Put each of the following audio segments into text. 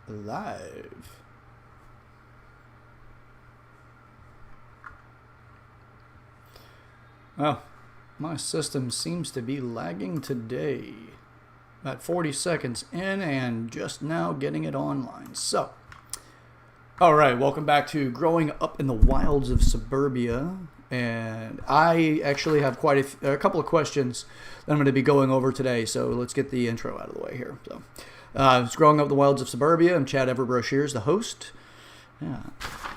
live. Oh, my system seems to be lagging today. About 40 seconds in and just now getting it online. So, all right, welcome back to Growing Up in the Wilds of Suburbia. And I actually have quite a couple of questions that I'm going to be going over today. So let's get the intro out of the way here. So, it's Growing Up in the Wilds of Suburbia. I'm Chad Everbroshears, the host. Yeah,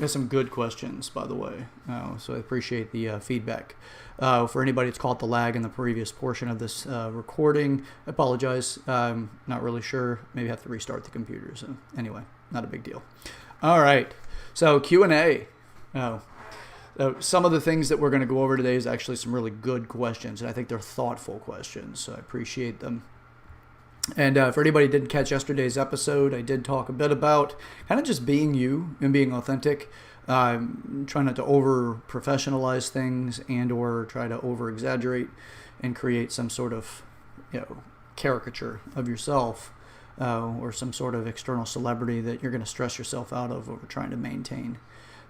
got some good questions, by the way. So I appreciate the feedback. For anybody that's caught the lag in the previous portion of this recording, I apologize. I'm not really sure. Maybe have to restart the computer. So anyway, not a big deal. All right. So Q&A. Some of the things that we're going to go over today is actually some really good questions, and I think they're thoughtful questions, so I appreciate them. And for anybody who didn't catch yesterday's episode, I did talk a bit about kind of just being you and being authentic, trying not to over-professionalize things and or try to over-exaggerate and create some sort of caricature of yourself or some sort of external celebrity that you're going to stress yourself out of over trying to maintain.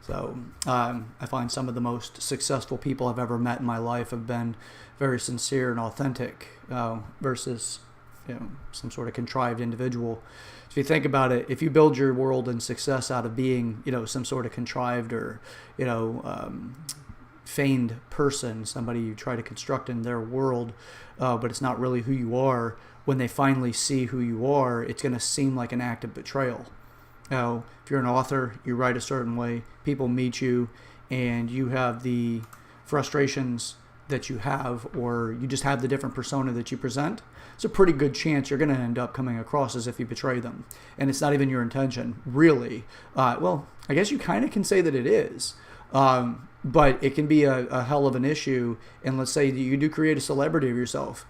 So I find some of the most successful people I've ever met in my life have been very sincere and authentic versus some sort of contrived individual. If you think about it, if you build your world and success out of being, some sort of contrived or, feigned person, somebody you try to construct in their world, but it's not really who you are, when they finally see who you are, it's going to seem like an act of betrayal. If you're an author, you write a certain way, people meet you, and you have the frustrations that you have, or you just have the different persona that you present, it's a pretty good chance you're going to end up coming across as if you betray them. And it's not even your intention, really. Well, I guess you kind of can say that it is. But it can be a hell of an issue. And let's say that you do create a celebrity of yourself.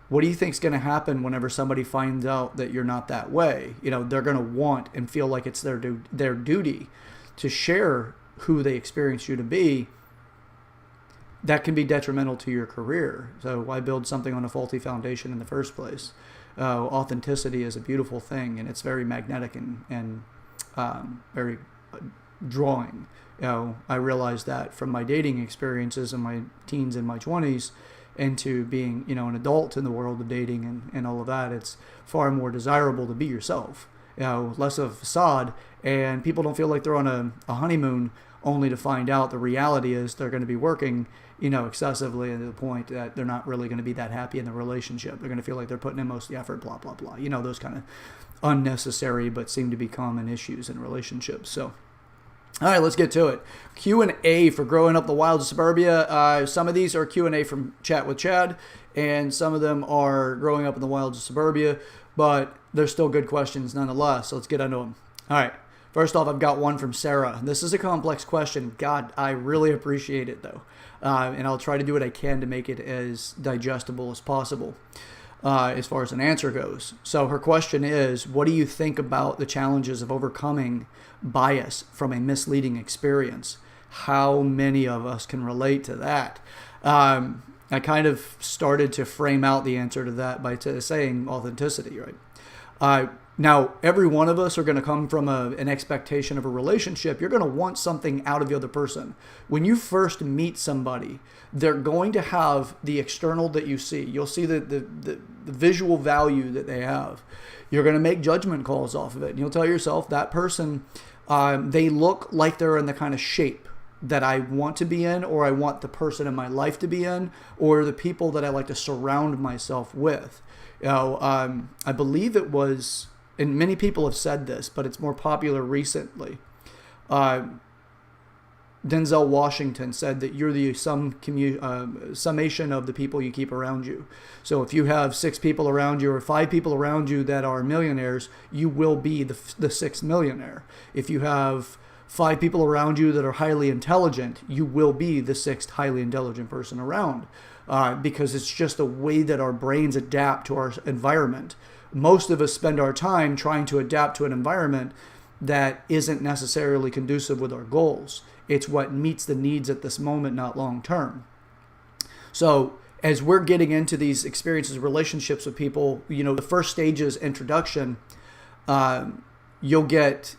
What do you think is going to happen whenever somebody finds out that you're not that way? They're going to want and feel like it's their duty to share who they experience you to be. That can be detrimental to your career. So why build something on a faulty foundation in the first place? Authenticity is a beautiful thing, and it's very magnetic and very drawing. I realized that from my dating experiences in my teens and my 20s into being, an adult in the world of dating and all of that. It's far more desirable to be yourself, less of a facade, and people don't feel like they're on a honeymoon only to find out the reality is they're going to be working, excessively to the point that they're not really going to be that happy in the relationship. They're going to feel like they're putting in most of the effort, blah, blah, blah. Those kind of unnecessary but seem to be common issues in relationships. So, all right, let's get to it. Q&A for Growing Up the Wilds of Suburbia. Some of these are Q&A from Chat with Chad, and some of them are Growing Up in the Wilds of Suburbia, but they're still good questions nonetheless, so let's get into them. All right. First off, I've got one from Sarah. This is a complex question. God, I really appreciate it, though. And I'll try to do what I can to make it as digestible as possible as far as an answer goes. So her question is, what do you think about the challenges of overcoming bias from a misleading experience? How many of us can relate to that? I kind of started to frame out the answer to that by saying authenticity, right? Now, every one of us are going to come from an expectation of a relationship. You're going to want something out of the other person. When you first meet somebody, they're going to have the external that you see. You'll see the visual value that they have. You're going to make judgment calls off of it. And you'll tell yourself, that person, they look like they're in the kind of shape that I want to be in, or I want the person in my life to be in, or the people that I like to surround myself with. I believe it was... and many people have said this, but it's more popular recently. Denzel Washington said that you're the summation of the people you keep around you. So if you have 6 people around you or 5 people around you that are millionaires, you will be the 6th millionaire. If you have 5 people around you that are highly intelligent, you will be the 6th highly intelligent person around. Because it's just the way that our brains adapt to our environment. Most of us spend our time trying to adapt to an environment that isn't necessarily conducive with our goals. It's what meets the needs at this moment, not long term. So as we're getting into these experiences, relationships with people, the first stage is introduction. you'll get,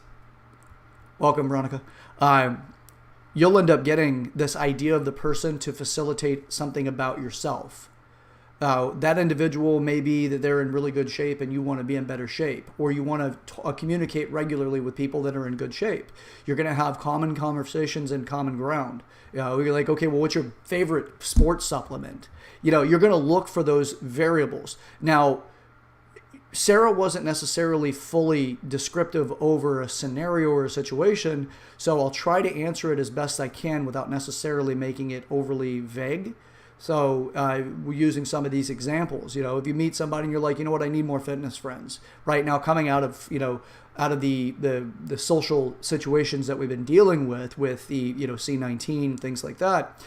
welcome, Veronica. You'll end up getting this idea of the person to facilitate something about yourself. That individual may be that they're in really good shape and you want to be in better shape, or you want to communicate regularly with people that are in good shape. You're going to have common conversations and common ground. You're like, okay, well, what's your favorite sports supplement? You're going to look for those variables. Now, Sarah wasn't necessarily fully descriptive over a scenario or a situation, so I'll try to answer it as best I can without necessarily making it overly vague. So we're using some of these examples. If you meet somebody and you're like, you know what, I need more fitness friends. Right now, coming out of the social situations that we've been dealing with the C-19, things like that,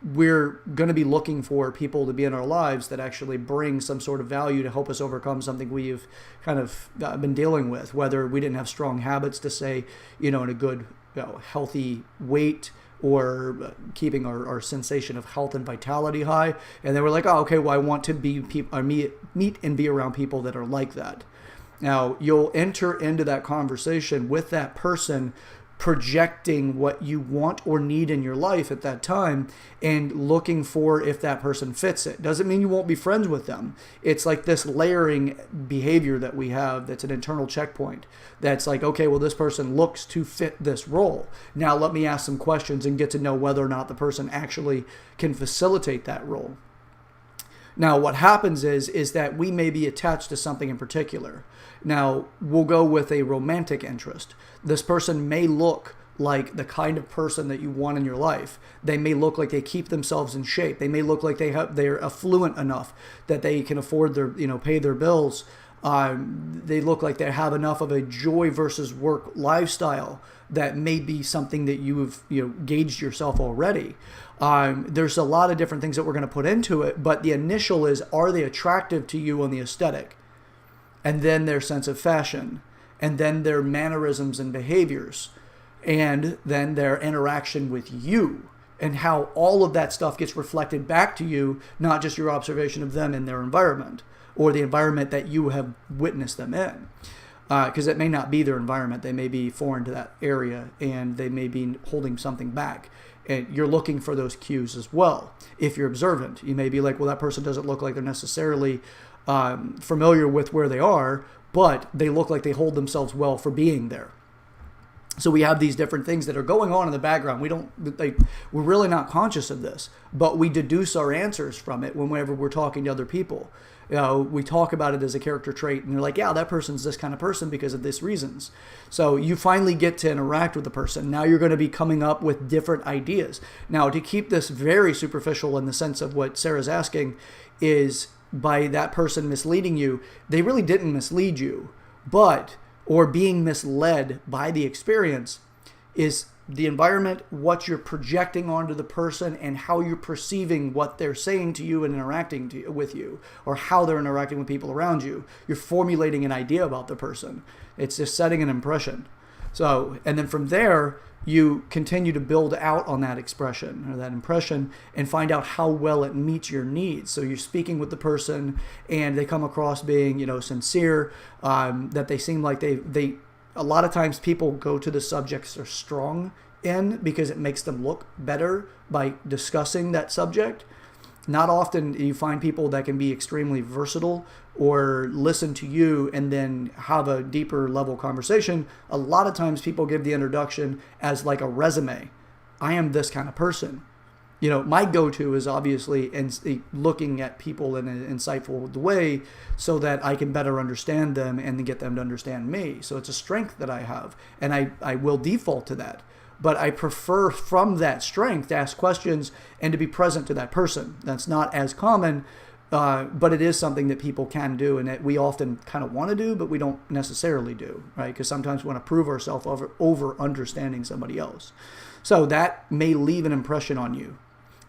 we're going to be looking for people to be in our lives that actually bring some sort of value to help us overcome something we've kind of been dealing with, whether we didn't have strong habits to stay, in a good, healthy weight, or keeping our sensation of health and vitality high. And they were like, oh, okay, well, I want to meet and be around people that are like that. Now, you'll enter into that conversation with that person projecting what you want or need in your life at that time and looking for if that person fits it. Doesn't mean you won't be friends with them. It's like this layering behavior that we have that's an internal checkpoint. That's like, okay, well, this person looks to fit this role. Now let me ask some questions and get to know whether or not the person actually can facilitate that role. Now, what happens is that we may be attached to something in particular. Now, we'll go with a romantic interest. This person may look like the kind of person that you want in your life. They may look like they keep themselves in shape. They may look like they're affluent enough that they can afford their, pay their bills. They look like they have enough of a joy versus work lifestyle that may be something that you've gauged yourself already. There's a lot of different things that we're going to put into it, but the initial is, are they attractive to you on the aesthetic? And then their sense of fashion, and then their mannerisms and behaviors, and then their interaction with you, and how all of that stuff gets reflected back to you, not just your observation of them in their environment or the environment that you have witnessed them in. Because it may not be their environment. They may be foreign to that area, and they may be holding something back. And you're looking for those cues as well. If you're observant, you may be like, well, that person doesn't look like they're necessarily familiar with where they are, but they look like they hold themselves well for being there. So we have these different things that are going on in the background. We're really not conscious of this, but we deduce our answers from it whenever we're talking to other people. We talk about it as a character trait, and they're like, yeah, that person's this kind of person because of these reasons. So you finally get to interact with the person. Now you're going to be coming up with different ideas. Now, to keep this very superficial in the sense of what Sarah's asking is, by that person misleading you, they really didn't mislead you, or being misled by the experience is the environment, what you're projecting onto the person, and how you're perceiving what they're saying to you and interacting with you, or how they're interacting with people around you. You're formulating an idea about the person. It's just setting an impression. So, and then from there, you continue to build out on that expression or that impression and find out how well it meets your needs. So you're speaking with the person and they come across being, sincere, that they seem like they a lot of times people go to the subjects they're strong in because it makes them look better by discussing that subject. Not often do you find people that can be extremely versatile or listen to you and then have a deeper level conversation. A lot of times people give the introduction as like a resume. I am this kind of person. My go-to is obviously looking at people in an insightful way so that I can better understand them and get them to understand me. So it's a strength that I have, and I will default to that. But I prefer from that strength to ask questions and to be present to that person. That's not as common, but it is something that people can do and that we often kind of want to do, but we don't necessarily do, right? Because sometimes we want to prove ourselves over understanding somebody else. So that may leave an impression on you,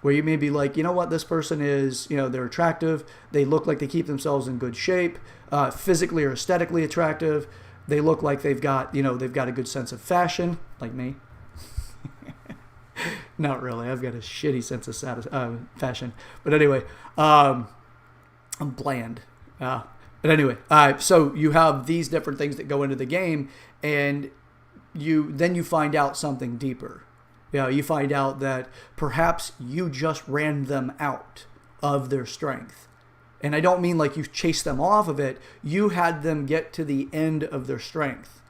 where you may be like, you know what, this person is, they're attractive. They look like they keep themselves in good shape, physically or aesthetically attractive. They look like they've got a good sense of fashion, like me. Not really. I've got a shitty sense of fashion. But anyway, I'm bland. But anyway, so you have these different things that go into the game, and you find out something deeper. You find out that perhaps you just ran them out of their strength. And I don't mean like you chased them off of it. You had them get to the end of their strength.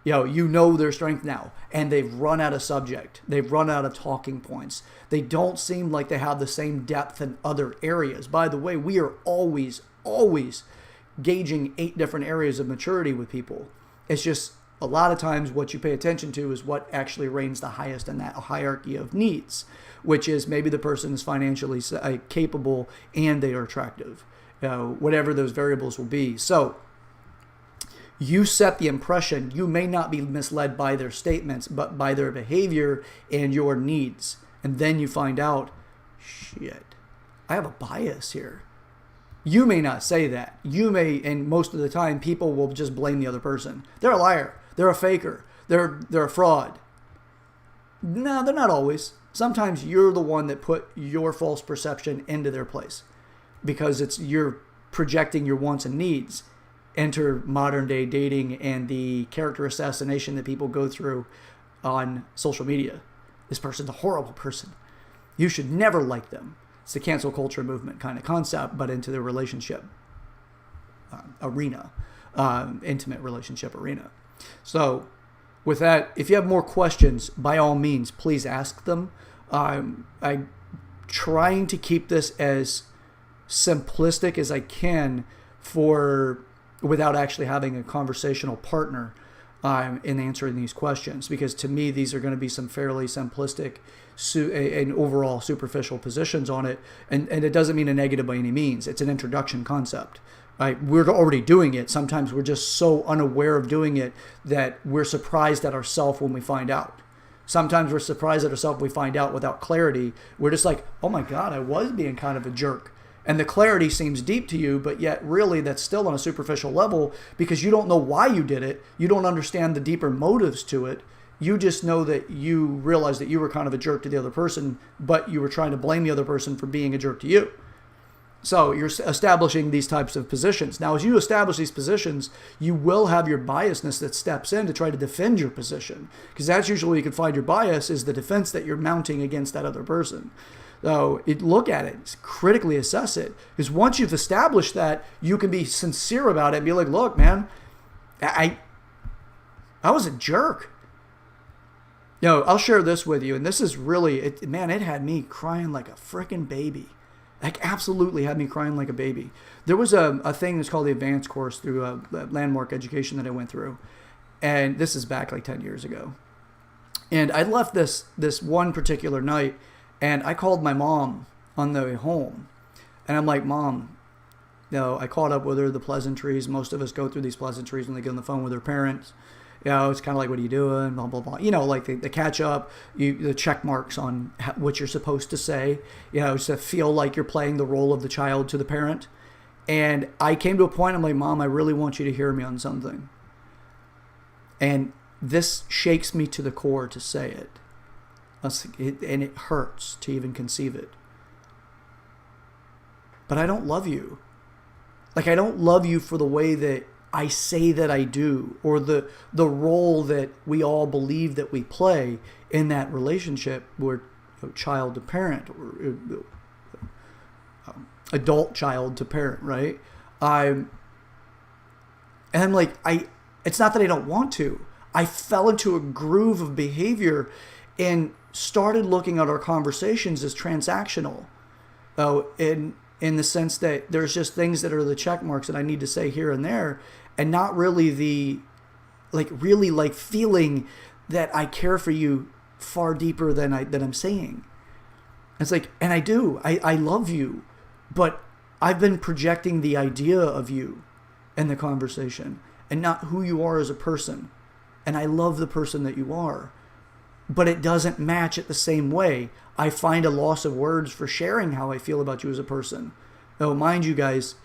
You know their strength now, and they've run out of subject. They've run out of talking points. They don't seem like they have the same depth in other areas. By the way, we are always gauging 8 different areas of maturity with people. It's just a lot of times what you pay attention to is what actually reigns the highest in that hierarchy of needs, which is maybe the person is financially capable and they are attractive, whatever those variables will be. So you set the impression. You may not be misled by their statements, but by their behavior and your needs. And then you find out, shit, I have a bias here. You may not say that. You may, and most of the time, people will just blame the other person. They're a liar. They're a faker. They're a fraud. No, they're not always. Sometimes you're the one that put your false perception into their place because you're projecting your wants and needs. Enter modern day dating and the character assassination that people go through on social media. This person's a horrible person. You should never like them. It's the cancel culture movement kind of concept, but into the relationship arena, intimate relationship arena. So with that, if you have more questions, by all means, please ask them. I'm trying to keep this as simplistic as I can without actually having a conversational partner in answering these questions, because to me, these are going to be some fairly simplistic and overall superficial positions on it. And it doesn't mean a negative by any means. It's an introduction concept. Right? We're already doing it. Sometimes we're just so unaware of doing it that we're surprised at ourselves when we find out. Sometimes we're surprised at ourselves when we find out without clarity. We're just like, oh my God, I was being kind of a jerk. And the clarity seems deep to you, but yet really that's still on a superficial level because you don't know why you did it. You don't understand the deeper motives to it. You just know that you realized that you were kind of a jerk to the other person, but you were trying to blame the other person for being a jerk to you. So you're establishing these types of positions. Now, as you establish these positions, you will have your biasness that steps in to try to defend your position, because that's usually where you can find your bias is the defense that you're mounting against that other person. So look at it, critically assess it, because once you've established that, you can be sincere about it and be like, look, man, I was a jerk. I'll share this with you, and this is really, it had me crying like a freaking baby. Like, absolutely had me crying like a baby. There was a thing that's called the advanced course through Landmark Education that I went through, and this is back like 10 years ago. And I left this one particular night, and I called my mom on the way home, and I'm like, Mom, I caught up with her, the pleasantries. Most of us go through these pleasantries when they get on the phone with their parents. It's kind of like, what are you doing? Blah, blah, blah. Like the catch up, the check marks on what you're supposed to say, to feel like you're playing the role of the child to the parent. And I came to a point, I'm like, Mom, I really want you to hear me on something. And this shakes me to the core to say it. And it hurts to even conceive it. But I don't love you. Like, I don't love you for the way that I say that I do, or the role that we all believe that we play in that relationship where child to parent, or adult child to parent, right? And I'm like, it's not that I don't want to. I fell into a groove of behavior and started looking at our conversations as transactional. In the sense that there's just things that are the check marks that I need to say here and there, and not really really feeling that I care for you far deeper than I'm saying. It's like, and I do, I love you, but I've been projecting the idea of you in the conversation and not who you are as a person. And I love the person that you are, but it doesn't match it the same way. I find a loss of words for sharing how I feel about you as a person. Now, mind you guys,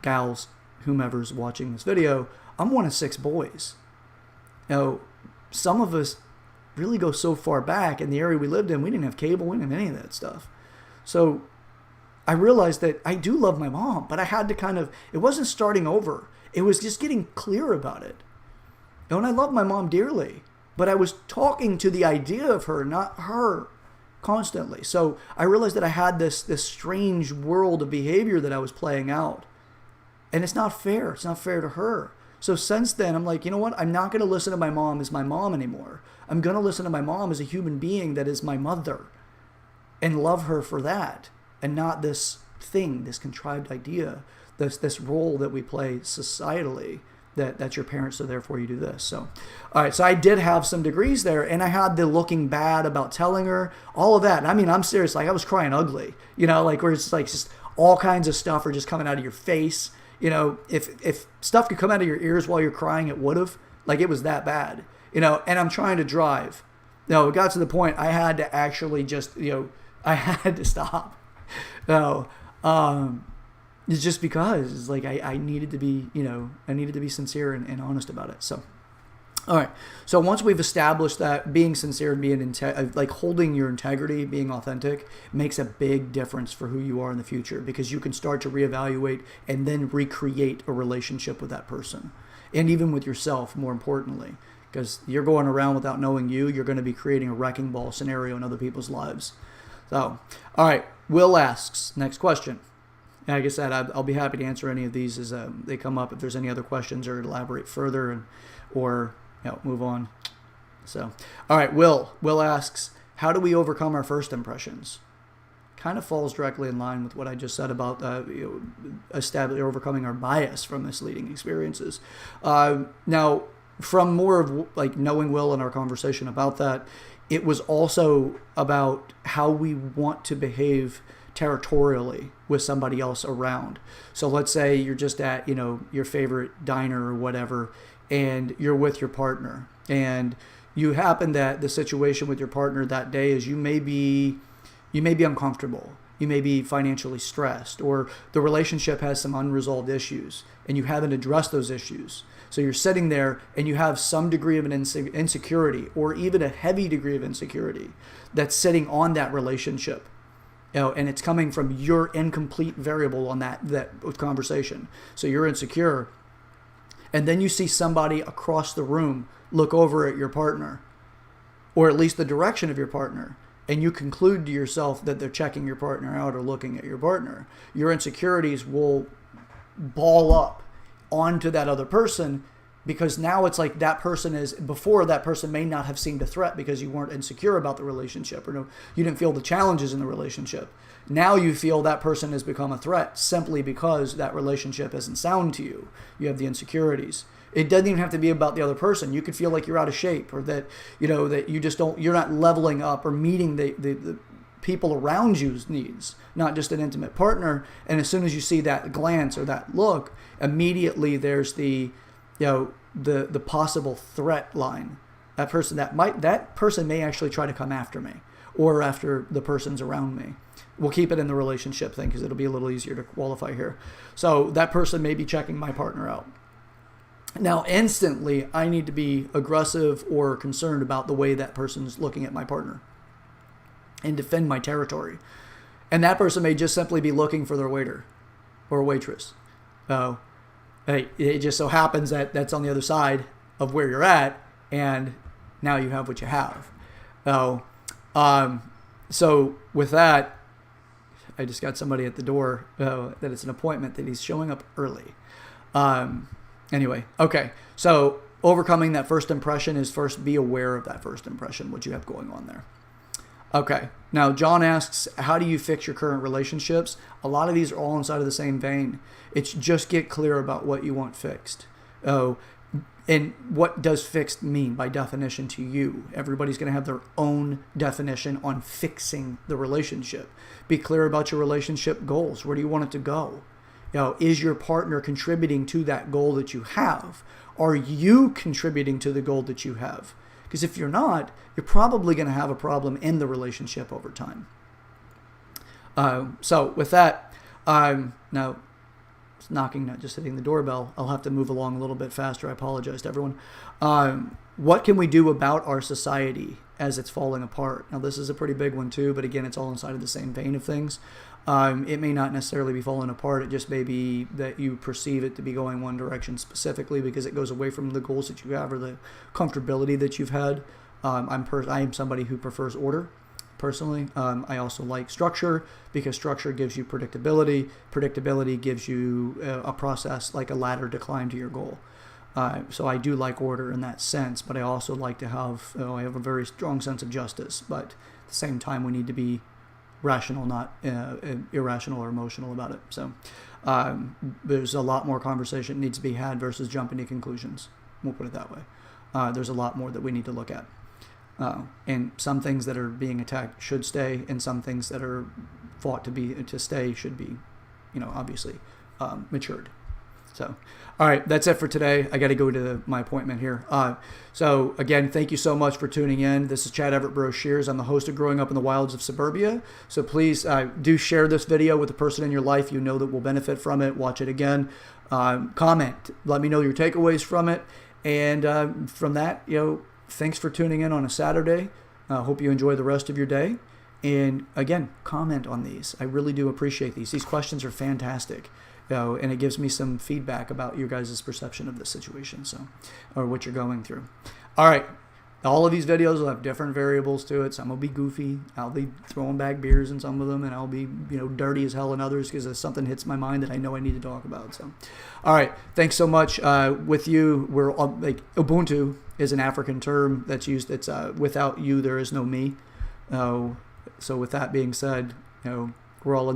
gals, whomever's watching this video, I'm one of 6 boys. Some of us really go so far back in the area we lived in, we didn't have cable, we didn't have any of that stuff. So I realized that I do love my mom, but I had to kind of, it wasn't starting over. It was just getting clear about it. And I love my mom dearly, but I was talking to the idea of her, not her, constantly. So I realized that I had this strange world of behavior that I was playing out. And it's not fair. It's not fair to her. So since then, I'm like, you know what? I'm not going to listen to my mom as my mom anymore. I'm going to listen to my mom as a human being that is my mother and love her for that, and not this thing, this contrived idea, this role that we play societally, that's your parents, so therefore you do this. So, all right, so I did have some degrees there, and I had the looking bad about telling her, all of that. And I mean, I'm serious, like I was crying ugly, like where it's like just all kinds of stuff are just coming out of your face. If stuff could come out of your ears while you're crying, it would have. Like it was that bad, and I'm trying to drive. It got to the point I had to actually just, I had to stop. It's just because it's like I needed to be, I needed to be sincere and honest about it. So, all right. So once we've established that being sincere and being like holding your integrity, being authentic makes a big difference for who you are in the future, because you can start to reevaluate and then recreate a relationship with that person, and even with yourself, more importantly, because you're going around without knowing you're going to be creating a wrecking ball scenario in other people's lives. So, all right. Will asks, next question. And like I said, I'll be happy to answer any of these as they come up. If there's any other questions or elaborate further, or move on. So, all right, Will asks, how do we overcome our first impressions? Kind of falls directly in line with what I just said about overcoming our bias from misleading experiences. Now, from more of like knowing Will and our conversation about that, it was also about how we want to behave territorially with somebody else around. So let's say you're just at, your favorite diner or whatever, and you're with your partner, and you happen that the situation with your partner that day is you may be uncomfortable. You may be financially stressed, or the relationship has some unresolved issues and you haven't addressed those issues. So you're sitting there and you have some degree of an insecurity, or even a heavy degree of insecurity that's sitting on that relationship. And it's coming from your incomplete variable on that conversation. So you're insecure. And then you see somebody across the room look over at your partner, or at least the direction of your partner, and you conclude to yourself that they're checking your partner out or looking at your partner. Your insecurities will ball up onto that other person, because now it's like that person is, before that person may not have seemed a threat because you weren't insecure about the relationship, or you didn't feel the challenges in the relationship. Now you feel that person has become a threat simply because that relationship isn't sound to you. You have the insecurities. It doesn't even have to be about the other person. You could feel like you're out of shape, or that, that you just you're not leveling up or meeting the people around you's needs, not just an intimate partner. And as soon as you see that glance or that look, immediately there's the possible threat line. That person may actually try to come after me, or after the persons around me. We'll keep it in the relationship thing because it'll be a little easier to qualify here. So that person may be checking my partner out. Now, instantly, I need to be aggressive or concerned about the way that person's looking at my partner and defend my territory. And that person may just simply be looking for their waiter or waitress. So it just so happens that that's on the other side of where you're at, and now you have what you have. So with that, I just got somebody at the door that it's an appointment, that he's showing up early. Anyway, okay. So overcoming that first impression is first be aware of that first impression, what you have going on there. Okay. Now, John asks, how do you fix your current relationships? A lot of these are all inside of the same vein. It's just get clear about what you want fixed. And what does fixed mean by definition to you? Everybody's going to have their own definition on fixing the relationship. Be clear about your relationship goals. Where do you want it to go? Is your partner contributing to that goal that you have? Are you contributing to the goal that you have? Because if you're not, you're probably going to have a problem in the relationship over time. So with that, now it's knocking, not just hitting the doorbell. I'll have to move along a little bit faster. I apologize to everyone. What can we do about our society as it's falling apart? Now, this is a pretty big one too, but again, it's all inside of the same vein of things. It may not necessarily be falling apart. It just may be that you perceive it to be going one direction specifically because it goes away from the goals that you have or the comfortability that you've had. I am somebody who prefers order. Personally, I also like structure because structure gives you predictability. Predictability gives you a process like a ladder to climb to your goal. So I do like order in that sense, but I also like to have, I have a very strong sense of justice, but at the same time we need to be rational, not irrational or emotional about it. So there's a lot more conversation that needs to be had versus jumping to conclusions. We'll put it that way. There's a lot more that we need to look at. And some things that are being attacked should stay, and some things that are fought to stay should be, obviously matured. So, all right, that's it for today. I got to go to my appointment here. So again, thank you so much for tuning in. This is Chad Everett Broshears. I'm the host of Growing Up in the Wilds of Suburbia. So please do share this video with the person in your life you know that will benefit from it. Watch it again. Comment. Let me know your takeaways from it. And from that, thanks for tuning in on a Saturday. Hope you enjoy the rest of your day. And again, comment on these. I really do appreciate these. These questions are fantastic. And it gives me some feedback about your guys' perception of the situation, or what you're going through. All right. All of these videos will have different variables to it. Some will be goofy. I'll be throwing back beers in some of them, and I'll be, dirty as hell in others because something hits my mind that I know I need to talk about. So, all right. Thanks so much. With you, we're like Ubuntu is an African term that's used. It's without you, there is no me. So with that being said, we're all in